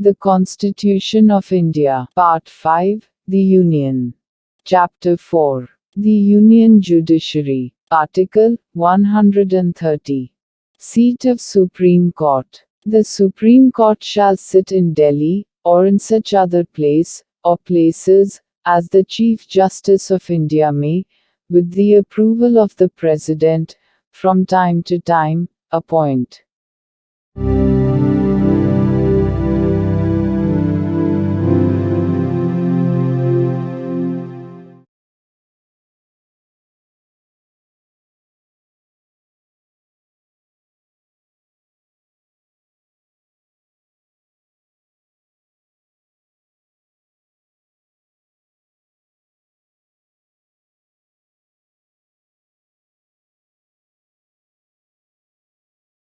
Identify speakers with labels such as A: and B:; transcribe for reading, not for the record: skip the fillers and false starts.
A: The Constitution of India. Part 5. The Union. Chapter 4. The Union Judiciary. Article 130. Seat of Supreme Court. The Supreme Court shall sit in Delhi, or in such other place, or places, as the Chief Justice of India may, with the approval of the President, from time to time, appoint.